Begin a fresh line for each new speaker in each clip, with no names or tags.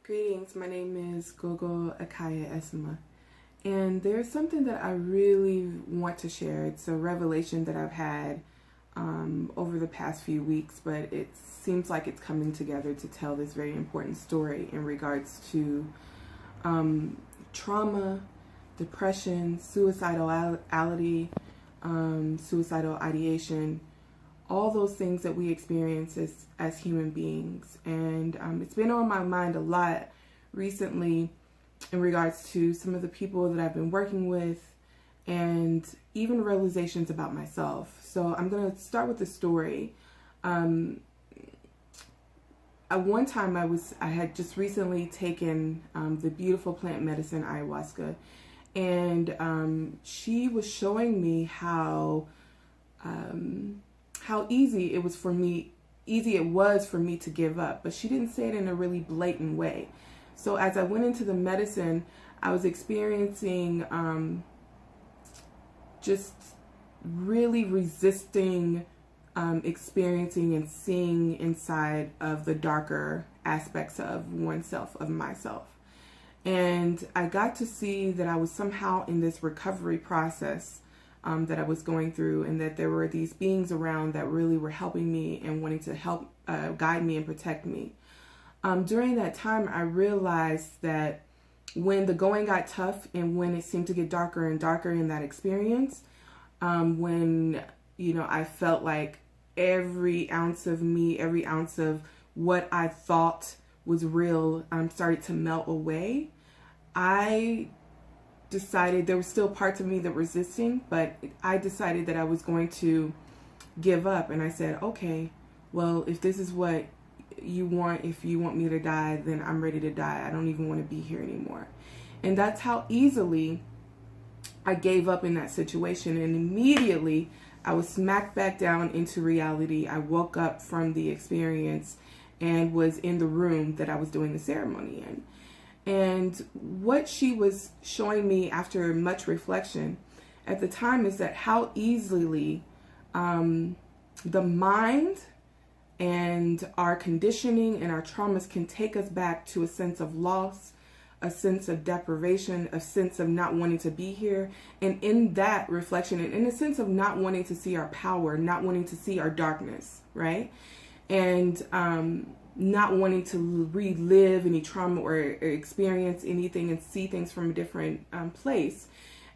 Greetings, my name is Gogo Akaya Esma, and there's something that I really want to share. It's a revelation that I've had over the past few weeks, but it seems like it's coming together to tell this very important story in regards to trauma, depression, suicidality, suicidal ideation, all those things that we experience as human beings. And it's been on my mind a lot recently in regards to some of the people that I've been working with and even realizations about myself. So I'm going to start with the story. At one time I had just recently taken the beautiful plant medicine ayahuasca, and she was showing me how easy it was for me to give up, but she didn't say it in a really blatant way. So as I went into the medicine, I was experiencing just really resisting experiencing and seeing inside of the darker aspects of oneself, of myself. And I got to see that I was somehow in this recovery process that I was going through, and that there were these beings around that really were helping me and wanting to help guide me and protect me. During that time, I realized that when the going got tough and when it seemed to get darker and darker in that experience, when, I felt like every ounce of me, every ounce of what I thought was real started to melt away, I decided there were still parts of me that were resisting, but I decided that I was going to give up. And I said, okay, well, if this is what you want, if you want me to die, then I'm ready to die. I don't even want to be here anymore. And that's how easily I gave up in that situation. And immediately I was smacked back down into reality. I woke up from the experience and was in the room that I was doing the ceremony in. And what she was showing me after much reflection at the time is that how easily the mind and our conditioning and our traumas can take us back to a sense of loss, a sense of deprivation, a sense of not wanting to be here. And in that reflection, and in a sense of not wanting to see our power, not wanting to see our darkness, right? And not wanting to relive any trauma or experience anything and see things from a different place.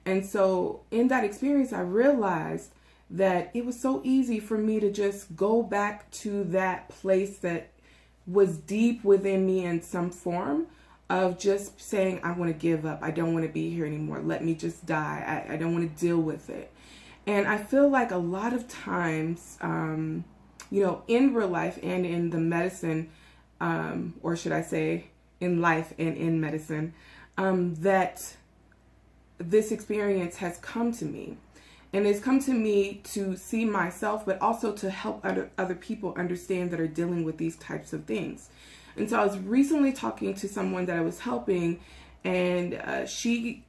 And so in that experience, I realized that it was so easy for me to just go back to that place that was deep within me in some form of just saying, I want to give up. I don't want to be here anymore. Let me just die. I don't want to deal with it. And I feel like a lot of times, in real life and in the medicine, or should I say in life and in medicine, that this experience has come to me. And it's come to me to see myself, but also to help other people understand that are dealing with these types of things. And so I was recently talking to someone that I was helping, and she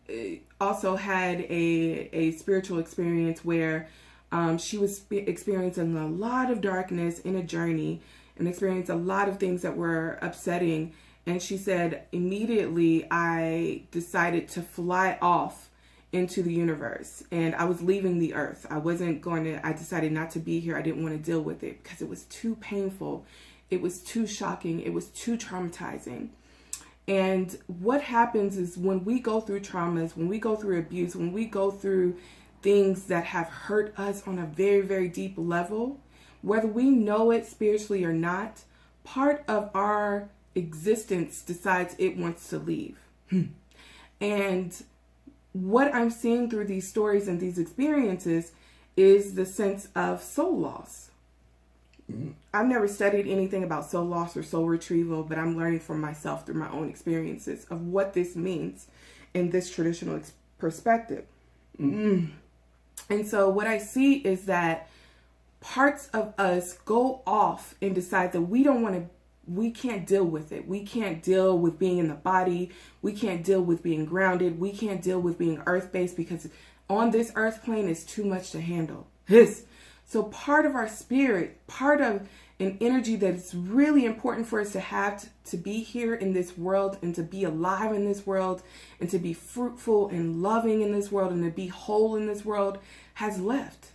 also had a spiritual experience where she was experiencing a lot of darkness in a journey and experienced a lot of things that were upsetting. And she said, immediately I decided to fly off into the universe, and I was leaving the earth. I decided not to be here. I didn't want to deal with it because it was too painful. It was too shocking. It was too traumatizing. And what happens is when we go through traumas, when we go through abuse, when we go through things that have hurt us on a very, very deep level, whether we know it spiritually or not, part of our existence decides it wants to leave. And what I'm seeing through these stories and these experiences is the sense of soul loss. I've never studied anything about soul loss or soul retrieval, but I'm learning from myself through my own experiences of what this means in this traditional perspective. And so what I see is that parts of us go off and decide that we can't deal with it. We can't deal with being in the body. We can't deal with being grounded. We can't deal with being earth-based because on this earth plane is too much to handle. So part of our spirit, part of an energy that is really important for us to have to be here in this world and to be alive in this world and to be fruitful and loving in this world and to be whole in this world has left,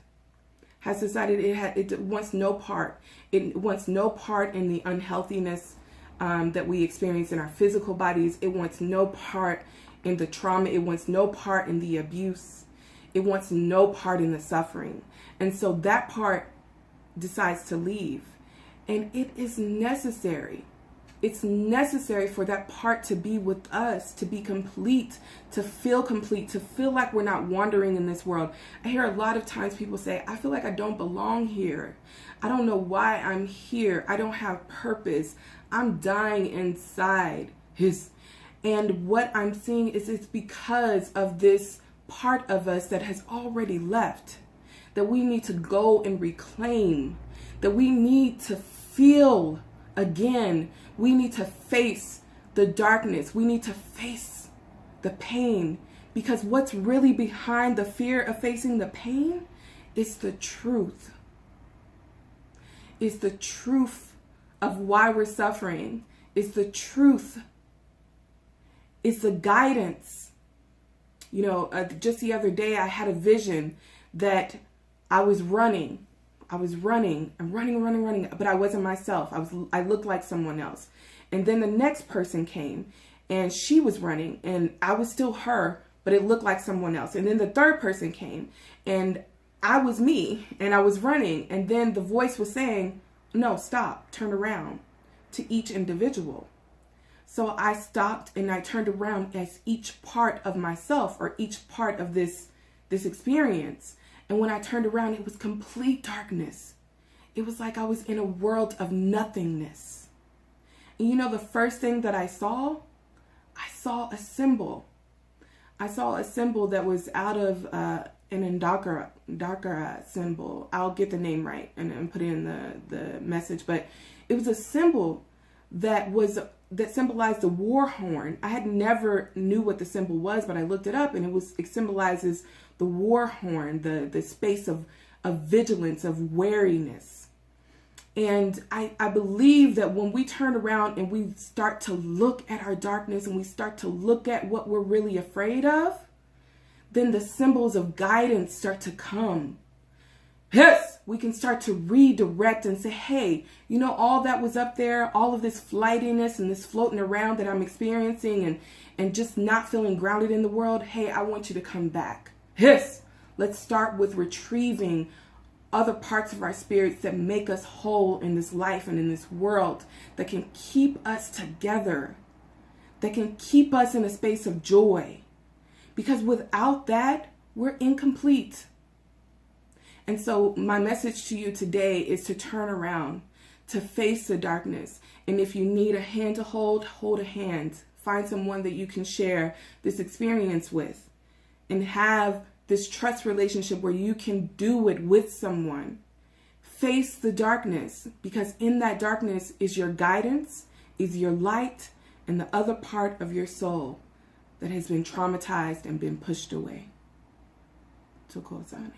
has decided it wants no part. It wants no part in the unhealthiness that we experience in our physical bodies. It wants no part in the trauma. It wants no part in the abuse. It wants no part in the suffering. And so that part decides to leave. And it is necessary. It's necessary for that part to be with us, to be complete, to feel like we're not wandering in this world. I hear a lot of times people say, I feel like I don't belong here. I don't know why I'm here. I don't have purpose. I'm dying inside. And what I'm seeing is it's because of this part of us that has already left, that we need to go and reclaim, that we need to feel again. We need to face the darkness. We need to face the pain, because what's really behind the fear of facing the pain is the truth. It's the truth of why we're suffering. It's the truth. It's the guidance. You know, just the other day I had a vision that I was running. I'm running, but I wasn't myself. I looked like someone else. And then the next person came and she was running and I was still her, but it looked like someone else. And then the third person came and I was me and I was running. And then the voice was saying, no, stop, turn around, to each individual. So I stopped and I turned around as each part of myself, or each part of this experience. And when I turned around, it was complete darkness. It was like I was in a world of nothingness. And you know, the first thing that I saw a symbol. I saw a symbol that was out of an Indakara symbol. I'll get the name right and put it in the message. But it was a symbol that symbolized the war horn. I had never knew what the symbol was, but I looked it up, and it symbolizes the war horn, the space of vigilance, of wariness. And I believe that when we turn around and we start to look at our darkness and we start to look at what we're really afraid of, then the symbols of guidance start to come. Yes, we can start to redirect and say, hey, you know, all that was up there, all of this flightiness and this floating around that I'm experiencing and just not feeling grounded in the world, hey, I want you to come back. Yes, let's start with retrieving other parts of our spirits that make us whole in this life and in this world, that can keep us together, that can keep us in a space of joy. Because without that, we're incomplete. And so my message to you today is to turn around, to face the darkness. And if you need a hand to hold a hand. Find someone that you can share this experience with and have this trust relationship where you can do it with someone. Face the darkness, because in that darkness is your guidance, is your light, and the other part of your soul that has been traumatized and been pushed away. Tukozani.